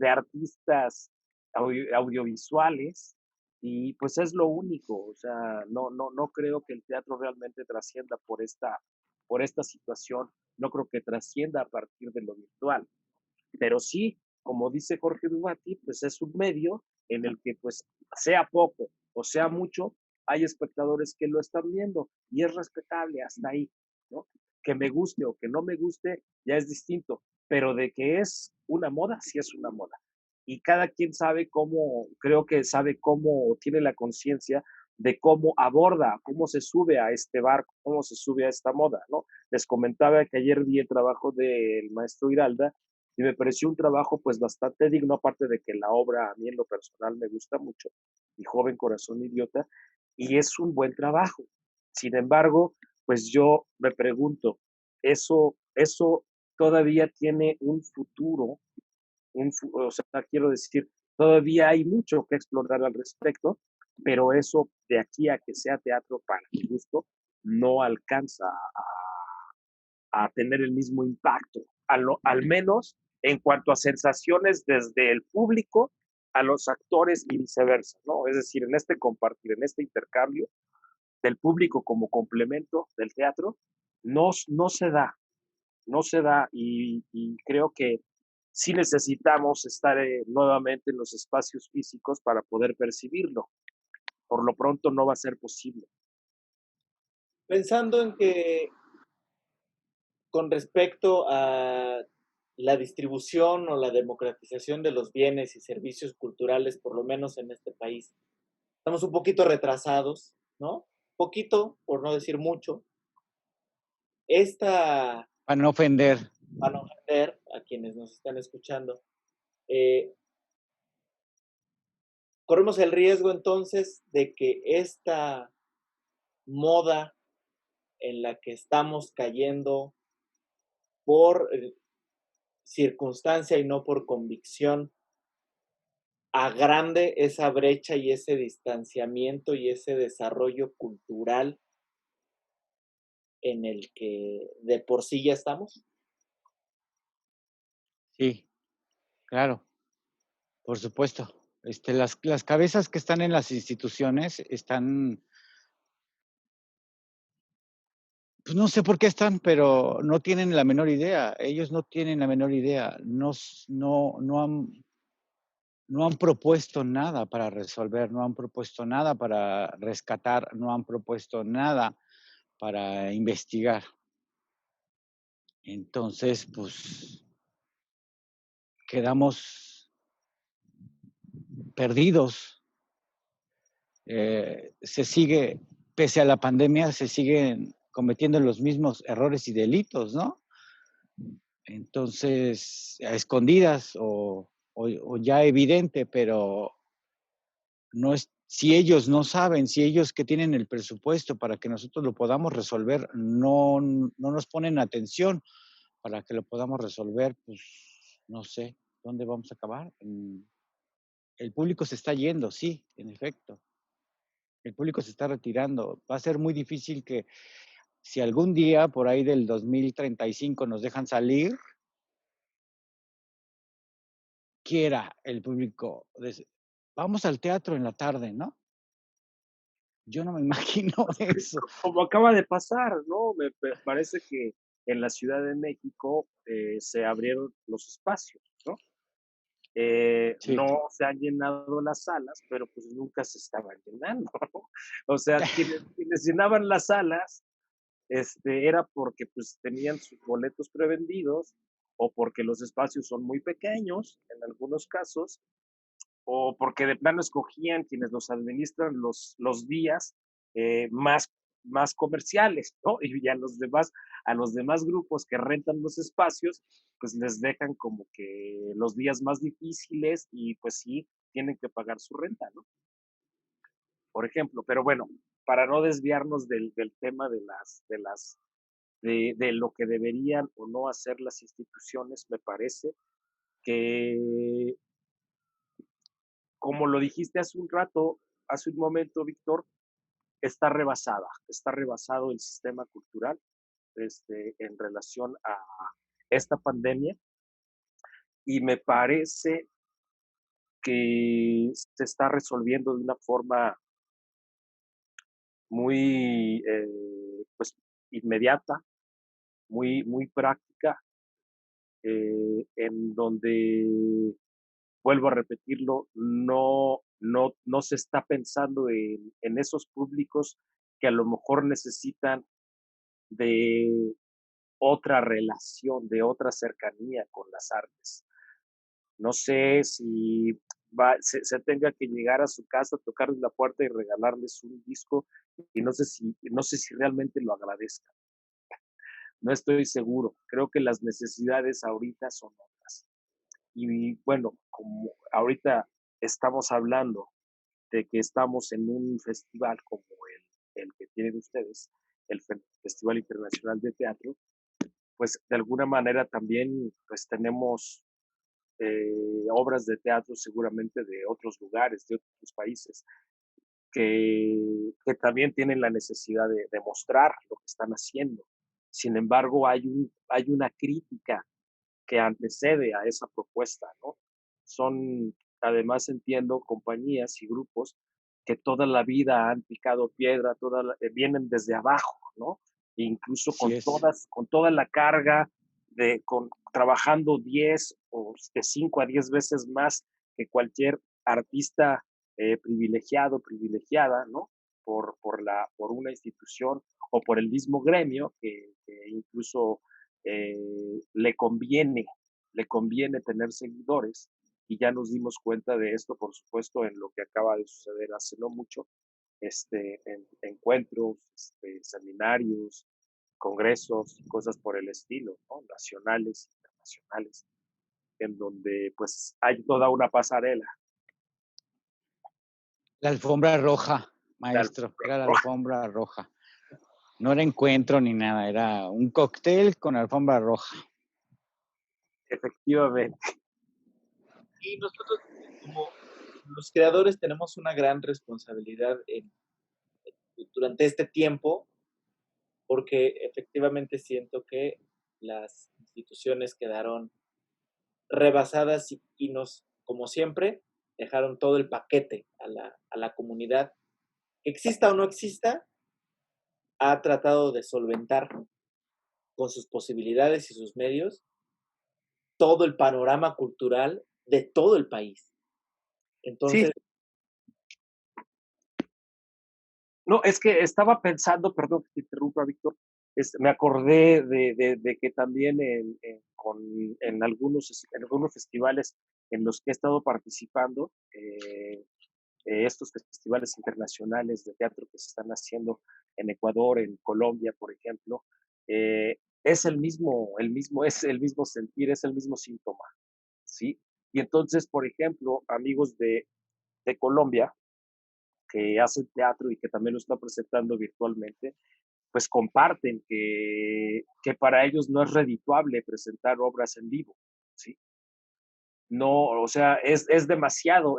Speaker 2: artistas audiovisuales, y pues es lo único. O sea, no creo que el teatro realmente trascienda por esta situación, no creo que trascienda a partir de lo virtual, pero sí, como dice Jorge Dubati, pues es un medio en el que pues sea poco o sea mucho, hay espectadores que lo están viendo y es respetable hasta ahí, ¿no? Que me guste o que no me guste ya es distinto, pero de que es una moda, sí es una moda. Y cada quien sabe cómo, creo que sabe cómo, tiene la conciencia de cómo aborda, cómo se sube a este barco, cómo se sube a esta moda, ¿no? Les comentaba que ayer vi el trabajo del maestro Hiralda y me pareció un trabajo pues bastante digno, aparte de que la obra a mí en lo personal me gusta mucho, Mi joven corazón idiota, y es un buen trabajo. Sin embargo, pues yo me pregunto, eso todavía tiene un futuro, o sea, quiero decir, todavía hay mucho que explorar al respecto, pero eso de aquí a que sea teatro para mi gusto no alcanza a tener el mismo impacto, al menos en cuanto a sensaciones desde el público a los actores y viceversa, ¿no? Es decir, en este compartir, en este intercambio del público como complemento del teatro, no se da, no se da, y creo que sí necesitamos estar nuevamente en los espacios físicos para poder percibirlo. Por lo pronto no va a ser posible.
Speaker 1: Pensando en que con respecto a la distribución o la democratización de los bienes y servicios culturales, por lo menos en este país, estamos un poquito retrasados, ¿no? Poquito, por no decir mucho. Esta,
Speaker 3: Para no ofender.
Speaker 1: para no ofender a quienes nos están escuchando, eh, corremos el riesgo entonces de que esta moda en la que estamos cayendo por circunstancia y no por convicción, agrande esa brecha y ese distanciamiento y ese desarrollo cultural en el que de por sí ya estamos?
Speaker 3: Sí, claro, por supuesto. Las cabezas que están en las instituciones están, pues no sé por qué están, pero no tienen la menor idea. Ellos no tienen la menor idea. No han propuesto nada para resolver, no han propuesto nada para rescatar, no han propuesto nada para investigar. Entonces, pues quedamos perdidos. Se sigue, pese a la pandemia, se siguen cometiendo los mismos errores y delitos, ¿no? Entonces, a escondidas o ya evidente, pero no es, si ellos no saben, si ellos que tienen el presupuesto para que nosotros lo podamos resolver, no nos ponen atención para que lo podamos resolver, pues no sé dónde vamos a acabar. El público se está yendo, sí, en efecto. El público se está retirando. Va a ser muy difícil que si algún día por ahí del 2035 nos dejan salir, quiera el público, vamos al teatro en la tarde, ¿no? Yo no me imagino eso.
Speaker 2: Como acaba de pasar, ¿no? Me parece que en la Ciudad de México se abrieron los espacios, ¿no?
Speaker 3: Sí.
Speaker 2: No se han llenado las salas, pero pues nunca se estaban llenando, ¿no? O sea, quienes llenaban las salas era porque pues tenían sus boletos prevendidos o porque los espacios son muy pequeños en algunos casos o porque de plano escogían quienes los administran los días más, más comerciales, ¿no? Y a los demás grupos que rentan los espacios, pues les dejan como que los días más difíciles y pues sí, tienen que pagar su renta, ¿no? Por ejemplo, pero bueno, para no desviarnos del tema de lo que deberían o no hacer las instituciones, me parece que, como lo dijiste hace un rato, hace un momento, Víctor, está rebasado el sistema cultural en relación a esta pandemia y me parece que se está resolviendo de una forma muy pues, inmediata, muy práctica, en donde, vuelvo a repetirlo, no se está pensando en esos públicos que a lo mejor necesitan de otra relación, de otra cercanía con las artes. No sé si se tenga que llegar a su casa, tocarles la puerta y regalarles un disco y no sé si realmente lo agradezcan. No estoy seguro. Creo que las necesidades ahorita son otras. Y bueno, como ahorita estamos hablando de que estamos en un festival como el que tienen ustedes, el Festival Internacional de Teatro, pues de alguna manera también pues tenemos obras de teatro seguramente de otros lugares, de otros países, que también tienen la necesidad de mostrar lo que están haciendo. Sin embargo, hay una crítica que antecede a esa propuesta, ¿no? Son, además entiendo, compañías y grupos que toda la vida han picado piedra, vienen desde abajo, ¿no? E incluso
Speaker 3: Así es.
Speaker 2: con toda la carga trabajando 10 o de 5 a 10 veces más que cualquier artista privilegiado, privilegiada, ¿no? Por una institución o por el mismo gremio que incluso le conviene tener seguidores y ya nos dimos cuenta de esto, por supuesto, en lo que acaba de suceder hace no mucho, en encuentros, seminarios, congresos y cosas por el estilo, ¿no? Nacionales, internacionales, en donde pues hay toda una pasarela.
Speaker 3: La alfombra roja,
Speaker 2: Tal,
Speaker 3: maestro, era la alfombra roja. No era encuentro ni nada, era un cóctel con alfombra roja.
Speaker 2: efectivamente.
Speaker 1: Y nosotros, como los creadores, tenemos una gran responsabilidad durante este tiempo, porque efectivamente siento que las instituciones quedaron rebasadas y nos, como siempre, dejaron todo el paquete a la comunidad. Exista o no exista, ha tratado de solventar con sus posibilidades y sus medios todo el panorama cultural de todo el país.
Speaker 2: Sí,
Speaker 1: Entonces,
Speaker 2: no, es que estaba pensando, perdón que te interrumpa, Víctor, me acordé de que también en algunos festivales en los que he estado participando, estos festivales internacionales de teatro que se están haciendo en Ecuador, en Colombia, por ejemplo, es es el mismo sentir, es el mismo síntoma, ¿sí? Y entonces, por ejemplo, amigos de Colombia, que hacen teatro y que también lo están presentando virtualmente, pues comparten que para ellos no es redituable presentar obras en vivo, ¿sí? No, o sea, es demasiado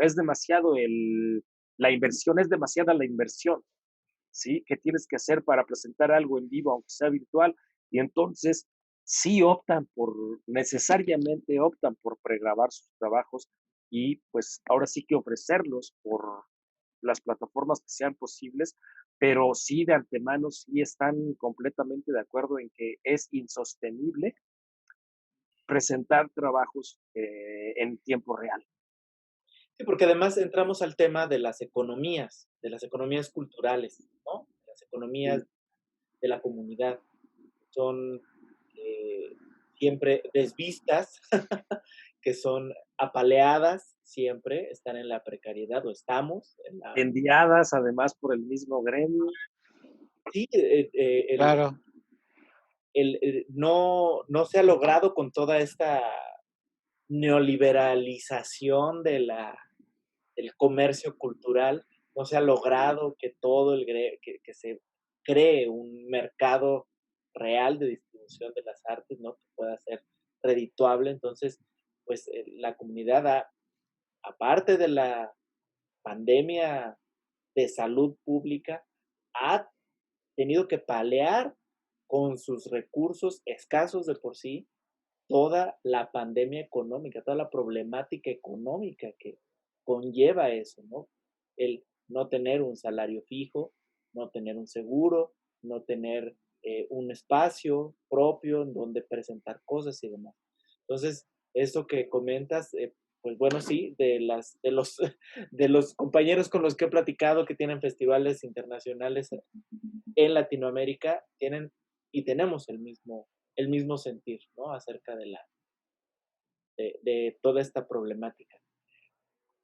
Speaker 2: la inversión, es demasiada la inversión, ¿sí? ¿Qué tienes que hacer para presentar algo en vivo, aunque sea virtual? Y entonces sí necesariamente optan por pregrabar sus trabajos y pues ahora sí que ofrecerlos por las plataformas que sean posibles, pero sí de antemano sí están completamente de acuerdo en que es insostenible presentar trabajos en tiempo real.
Speaker 1: Sí, porque además entramos al tema de las economías culturales, ¿no? Las economías
Speaker 2: Sí.
Speaker 1: de la comunidad. Son siempre desvistas, que son apaleadas siempre, están en la precariedad o estamos en la...
Speaker 2: Enviadas además por el mismo gremio.
Speaker 1: Sí,
Speaker 3: Claro.
Speaker 1: no se ha logrado con toda esta neoliberalización del comercio cultural, no se ha logrado que que se cree un mercado real de distribución de las artes, ¿no? Que pueda ser redituable. Entonces, pues la comunidad, aparte de la pandemia de salud pública, ha tenido que paliar con sus recursos escasos de por sí toda la pandemia económica, toda la problemática económica que conlleva eso, ¿no? El no tener un salario fijo, no tener un seguro, no tener un espacio propio en donde presentar cosas y demás. Entonces, eso que comentas, pues bueno, sí, de los compañeros con los que he platicado que tienen festivales internacionales en Latinoamérica, tienen y tenemos el mismo sentir, ¿no? Acerca de toda esta problemática.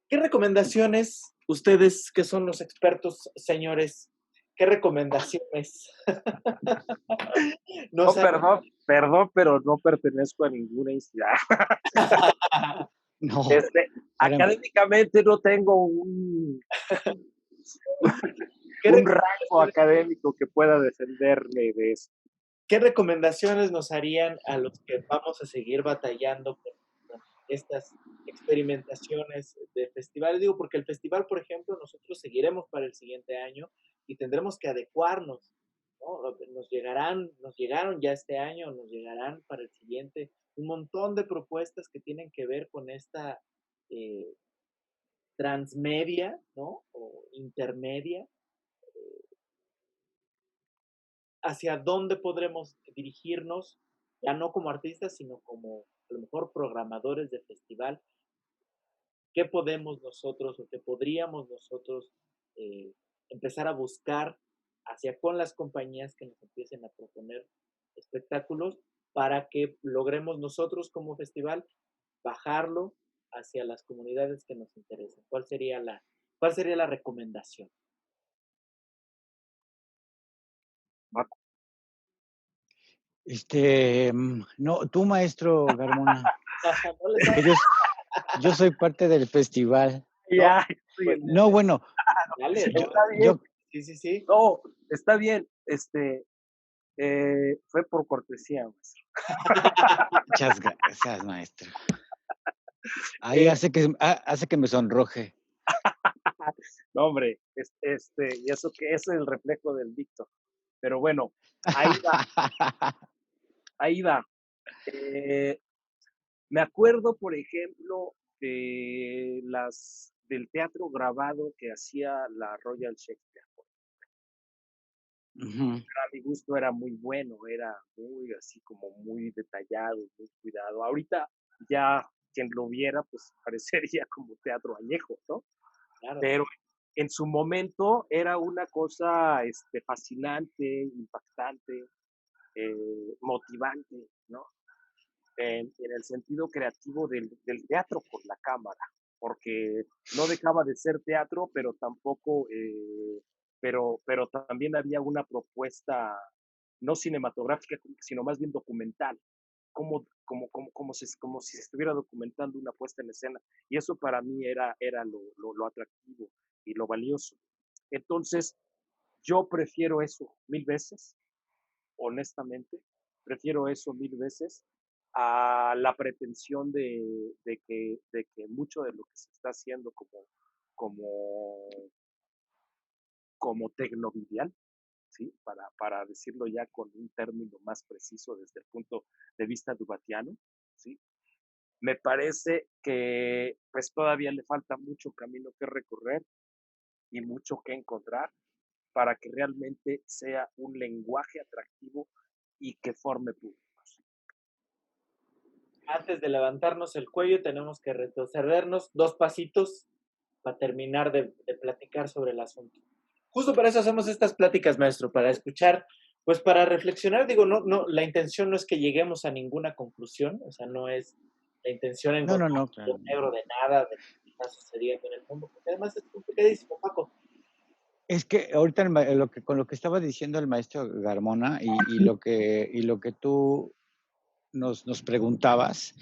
Speaker 1: ¿Qué recomendaciones, ustedes que son los expertos, señores, qué recomendaciones nos
Speaker 2: No,
Speaker 1: harían?
Speaker 2: perdón, pero no pertenezco a ninguna institución.
Speaker 3: No, espérame.
Speaker 2: Académicamente no tengo
Speaker 1: ¿Qué
Speaker 2: un rango
Speaker 1: recomendaciones,
Speaker 2: académico que pueda defenderme de eso.
Speaker 1: qué recomendaciones nos harían a los que vamos a seguir batallando con estas experimentaciones de festivales? Digo, porque el festival, por ejemplo, nosotros seguiremos para el siguiente año y tendremos que adecuarnos, ¿no? Nos llegaron ya este año, nos llegarán para el siguiente un montón de propuestas que tienen que ver con esta eh, transmedia, ¿no? O intermedia, hacia dónde podremos dirigirnos, ya no como artistas, sino como a lo mejor programadores de festival. ¿Qué podemos nosotros o qué podríamos nosotros eh, empezar a buscar hacia con las compañías que nos empiecen a proponer espectáculos para que logremos nosotros como festival bajarlo hacia las comunidades que nos interesan? Cuál sería la recomendación?
Speaker 3: No, tú, maestro Garmona,
Speaker 1: No les
Speaker 3: porque yo soy parte del festival.
Speaker 1: no,
Speaker 2: Ya, estoy
Speaker 1: pues
Speaker 3: No, bueno,
Speaker 1: dale,
Speaker 3: yo,
Speaker 2: está bien.
Speaker 3: yo,
Speaker 1: sí, sí, sí.
Speaker 2: No, está bien. Fue por cortesía, maestro.
Speaker 3: muchas gracias, maestro. Ahí
Speaker 1: Eh,
Speaker 3: hace que me sonroje.
Speaker 2: No, hombre, y eso que es el reflejo del Víctor. Pero bueno, ahí va, ahí va. Eh, Me acuerdo, por ejemplo, del teatro grabado que hacía la Royal Shakespeare.
Speaker 3: Ujú.
Speaker 2: A mi gusto era muy bueno, era muy así como muy detallado, muy cuidado. Ahorita ya quien lo viera, pues parecería como teatro añejo, ¿no?
Speaker 1: claro.
Speaker 2: Pero en su momento era una cosa fascinante, impactante, motivante, ¿no? En el sentido creativo del teatro por la cámara, porque no dejaba de ser teatro, pero tampoco, pero también había una propuesta no cinematográfica, sino más bien documental, como si se estuviera documentando una puesta en escena. Y eso para mí era lo atractivo y lo valioso. Entonces, yo prefiero eso 1000 veces, honestamente, prefiero eso 1000 veces a la pretensión de que mucho de lo que se está haciendo como, como tecnovidial, ¿sí? Para decirlo ya con un término más preciso desde el punto de vista dubatiano, ¿sí? Me parece que pues todavía le falta mucho camino que recorrer y mucho que encontrar para que realmente sea un lenguaje atractivo y que forme públicos.
Speaker 1: Antes de levantarnos el cuello, tenemos que retrocedernos 2 pasitos para terminar de platicar sobre el asunto. Justo para eso hacemos estas pláticas, maestro, para escuchar, pues para reflexionar. Digo, la intención no es que lleguemos a ninguna conclusión, o sea, no es la intención encontrar
Speaker 3: No,
Speaker 1: lo
Speaker 3: claro.
Speaker 1: negro de nada de lo que está sucediendo en el mundo, porque además es complicadísimo, Paco.
Speaker 3: Es que ahorita con lo que estaba diciendo el maestro Garmona y lo que tú nos preguntabas,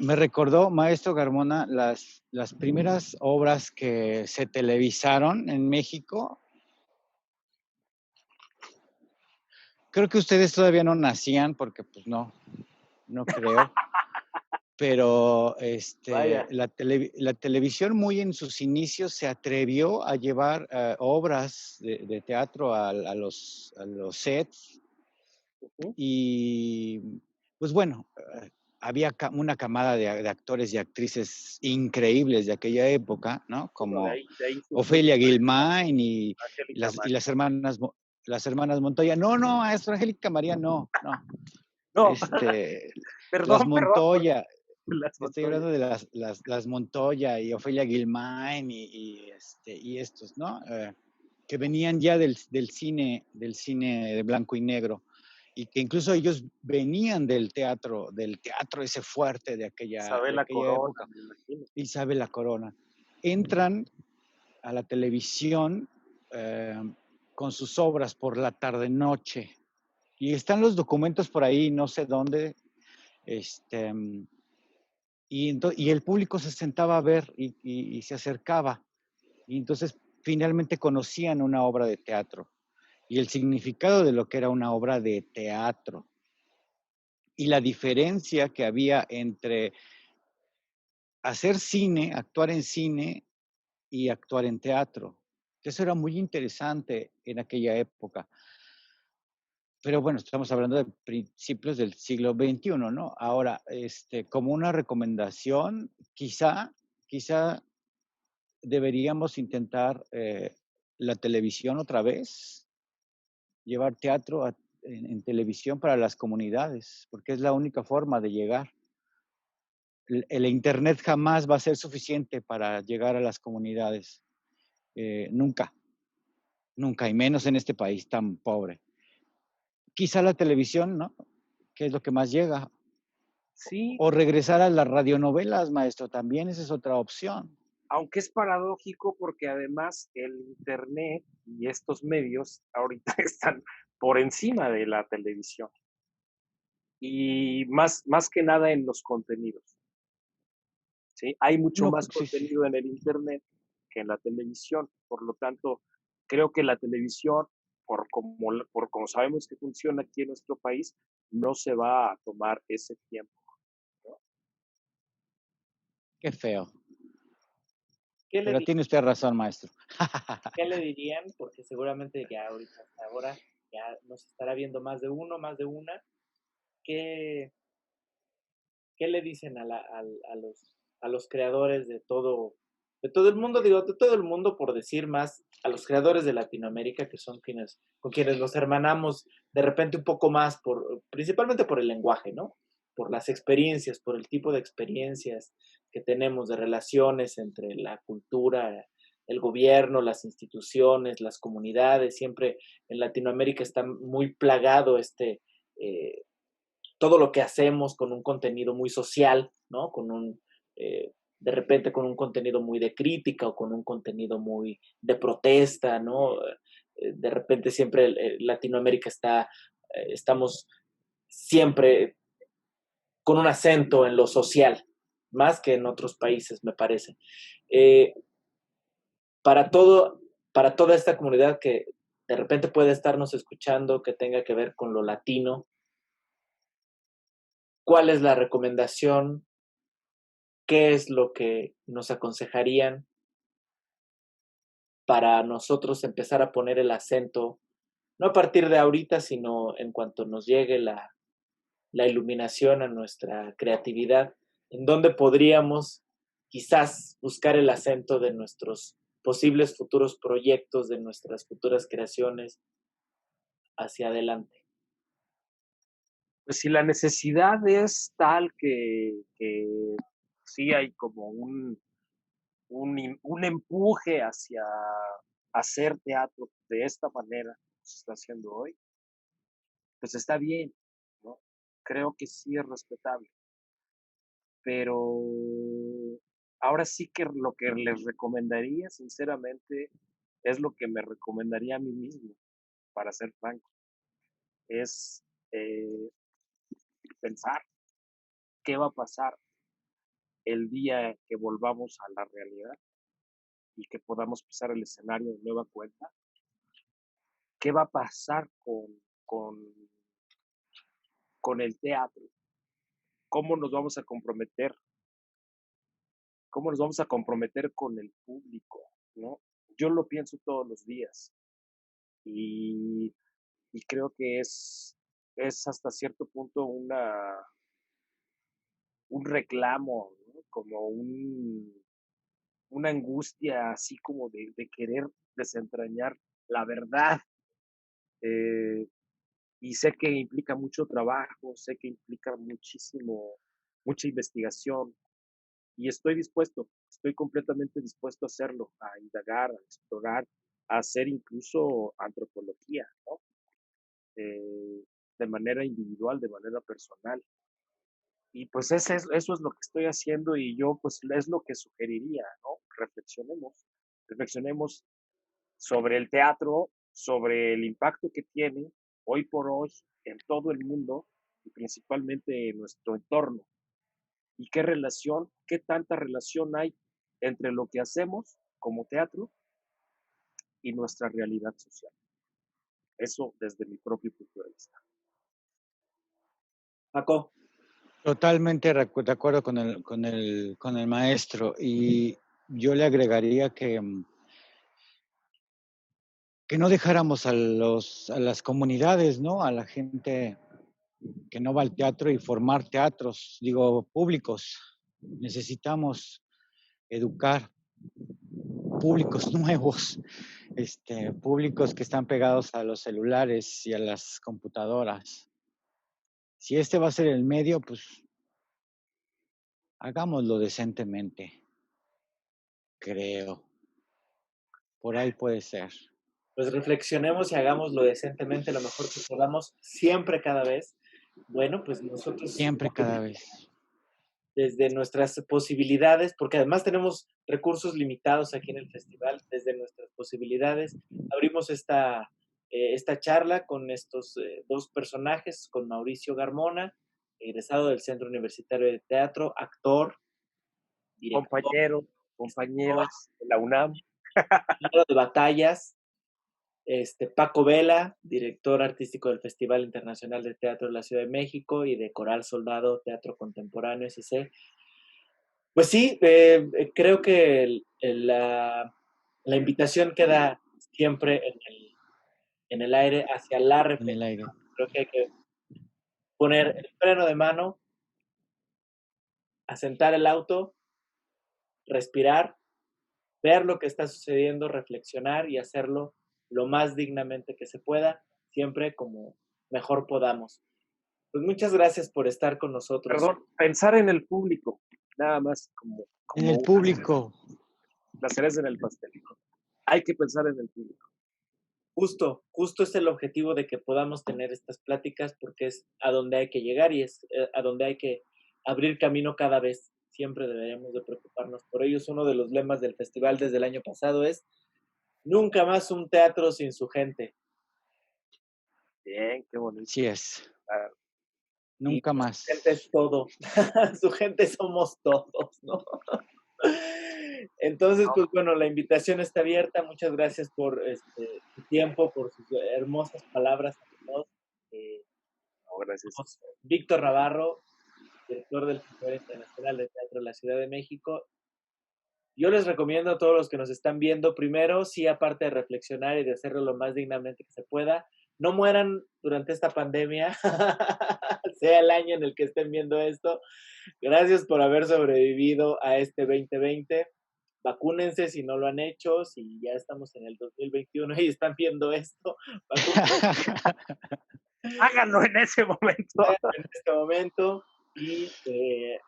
Speaker 3: me recordó, maestro Garmona, las primeras obras que se televisaron en México. Creo que ustedes todavía no nacían, porque pues no creo. Pero
Speaker 1: Vaya.
Speaker 3: la televisión muy en sus inicios se atrevió a llevar obras de teatro a los sets. Y pues bueno, había una camada de actores y actrices increíbles de aquella época, ¿no?
Speaker 2: Bueno,
Speaker 3: Como
Speaker 2: de ahí surgió
Speaker 3: Ofelia Guilmain y
Speaker 2: Angélica
Speaker 3: las hermanas Montoya. No, maestro, Angélica María, no.
Speaker 2: No,
Speaker 3: Las
Speaker 2: perdón por
Speaker 3: Montoya,
Speaker 2: las
Speaker 3: estoy
Speaker 2: Montoya.
Speaker 3: hablando de las Montoya y Ofelia Guilmain y estos, ¿no? Que venían ya del cine de blanco y negro, y que incluso ellos venían del teatro ese fuerte de aquella
Speaker 2: Isabela Corona,
Speaker 3: época.
Speaker 2: me imagino.
Speaker 3: Isabel La Corona. Entran a la televisión con sus obras por la tarde-noche. Y están los documentos por ahí, no sé dónde. Y el público se sentaba a ver y se acercaba. Y entonces finalmente conocían una obra de teatro y el significado de lo que era una obra de teatro y la diferencia que había entre hacer cine, actuar en cine y actuar en teatro. Eso era muy interesante en aquella época. Pero bueno, estamos hablando de principios del siglo XXI, ¿no? Ahora, como una recomendación, quizá deberíamos intentar la televisión otra vez, llevar teatro en televisión para las comunidades, porque es la única forma de llegar. El Internet jamás va a ser suficiente para llegar a las comunidades. Nunca, y menos en este país tan pobre. Quizá la televisión, ¿no? Que es lo que más llega.
Speaker 2: Sí,
Speaker 3: O regresar a las radionovelas, maestro, también esa es otra opción.
Speaker 2: aunque es paradójico porque además el Internet y estos medios ahorita están por encima de la televisión y más que nada en los contenidos. ¿Sí? Hay mucho
Speaker 3: No,
Speaker 2: más
Speaker 3: sí.
Speaker 2: contenido en el Internet que en la televisión, por lo tanto, creo que la televisión, por como sabemos que funciona aquí en nuestro país, no se va a tomar ese tiempo. ¿No?
Speaker 3: Qué feo.
Speaker 1: ¿Qué le,
Speaker 3: Pero tiene usted razón, maestro.
Speaker 1: ¿Qué le dirían? Porque seguramente ya ahorita, hasta ahora, ya nos estará viendo más de uno, más de una. ¿Qué, qué le dicen a los creadores de todo el mundo? Digo, de todo el mundo, por decir más, a los creadores de Latinoamérica, que son con quienes nos hermanamos de repente un poco más, principalmente por el lenguaje, ¿no? Por las experiencias, por el tipo de experiencias que tenemos de relaciones entre la cultura, el gobierno, las instituciones, las comunidades. Siempre en Latinoamérica está muy plagado eh, todo lo que hacemos con un contenido muy social, ¿no? De repente con un contenido muy de crítica o con un contenido muy de protesta, ¿no? De repente siempre Latinoamérica estamos siempre con un acento en lo social, más que en otros países, me parece. Eh, para todo, para toda esta comunidad que de repente puede estarnos escuchando, que tenga que ver con lo latino, ¿cuál es la recomendación? ¿Qué es lo que nos aconsejarían para nosotros empezar a poner el acento, no a partir de ahorita, sino en cuanto nos llegue la iluminación a nuestra creatividad, en donde podríamos quizás buscar el acento de nuestros posibles futuros proyectos, de nuestras futuras creaciones hacia adelante.
Speaker 2: Pues si la necesidad es tal que sí hay como un empuje hacia hacer teatro de esta manera que se está haciendo hoy, pues está bien, ¿no? Creo que sí es respetable, pero ahora sí que lo que les recomendaría, sinceramente, es lo que me recomendaría a mí mismo, para ser franco, es eh, pensar qué va a pasar el día que volvamos a la realidad y que podamos pisar el escenario de nueva cuenta. ¿Qué va a pasar con, con el teatro? ¿Cómo nos vamos a comprometer? ¿Cómo nos vamos a comprometer con el público? ¿No? Yo lo pienso todos los días y, y creo que es hasta cierto punto un reclamo, ¿no? Como una angustia así como de querer desentrañar la verdad. Eh, y sé que implica mucho trabajo, sé que implica mucha investigación y estoy completamente dispuesto a hacerlo, a indagar, a explorar, a hacer incluso antropología, ¿no? De manera individual, de manera personal. Y pues eso es lo que estoy haciendo y yo pues es lo que sugeriría, ¿no? Reflexionemos sobre el teatro, sobre el impacto que tiene hoy por hoy en todo el mundo y principalmente en nuestro entorno. Y qué tanta relación hay entre lo que hacemos como teatro y nuestra realidad social. Eso desde mi propio punto de vista.
Speaker 1: Paco.
Speaker 3: Totalmente de acuerdo con el maestro. Y yo le agregaría que no dejáramos a las comunidades, ¿no? A la gente que no va al teatro y formar teatros, digo, públicos. Necesitamos educar públicos nuevos, públicos que están pegados a los celulares y a las computadoras. Si este va a ser el medio, pues hagámoslo decentemente, creo. Por ahí puede ser.
Speaker 1: Pues reflexionemos y hagámoslo decentemente, lo mejor que podamos, siempre, cada vez. Bueno, pues nosotros
Speaker 3: Siempre, cada vez.
Speaker 1: desde nuestras posibilidades, porque además tenemos recursos limitados aquí en el festival, desde nuestras posibilidades, abrimos esta charla con estos dos personajes, con Mauricio Garmona, egresado del Centro Universitario de Teatro, actor, director,
Speaker 2: Compañeros de la UNAM.
Speaker 1: de batallas, Paco Vela, director artístico del Festival Internacional de Teatro de la Ciudad de México y de Coral Soldado Teatro Contemporáneo, SC. Pues sí, creo que la invitación queda siempre en el aire hacia la reflexión.
Speaker 3: En el aire.
Speaker 1: Creo que hay que poner el freno de mano, asentar el auto, respirar, ver lo que está sucediendo, reflexionar y hacerlo lo más dignamente que se pueda, siempre como mejor podamos. Pues muchas gracias por estar con nosotros.
Speaker 2: Perdón, pensar en el público, nada más
Speaker 3: En el público.
Speaker 2: La cereza en el pastel. Hay que pensar en el público.
Speaker 1: Justo es el objetivo de que podamos tener estas pláticas porque es a donde hay que llegar y es a donde hay que abrir camino cada vez. Siempre deberíamos de preocuparnos por ello. Es uno de los lemas del festival desde el año pasado es nunca más un teatro sin su gente.
Speaker 2: Bien, qué bonito.
Speaker 3: Sí es.
Speaker 2: Claro.
Speaker 3: Nunca más.
Speaker 1: Su gente es todo. Su gente somos todos, ¿no? Entonces, pues bueno, la invitación está abierta. Muchas gracias por su tiempo, por sus hermosas palabras a todos.
Speaker 2: Gracias.
Speaker 1: Yo les recomiendo a todos los que nos están viendo, primero, sí, aparte de reflexionar y de hacerlo lo más dignamente que se pueda, no mueran durante esta pandemia, sea el año en el que estén viendo esto. Gracias por haber sobrevivido a este 2020. Vacúnense si no lo han hecho, si ya estamos en el 2021 y están viendo esto, vacúnense
Speaker 2: Háganlo en ese momento.
Speaker 1: en este momento y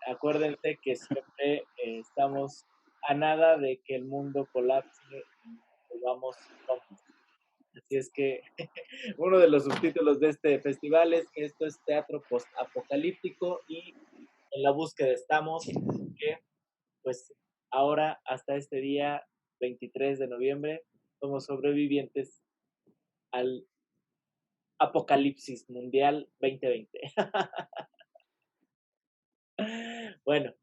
Speaker 1: acuérdense que siempre estamos a nada de que el mundo colapse y volvamos zombies. Así es que uno de los subtítulos de este festival es que esto es teatro post-apocalíptico y en la búsqueda estamos, que pues ahora hasta este día 23 de noviembre somos sobrevivientes al apocalipsis mundial 2020. Bueno,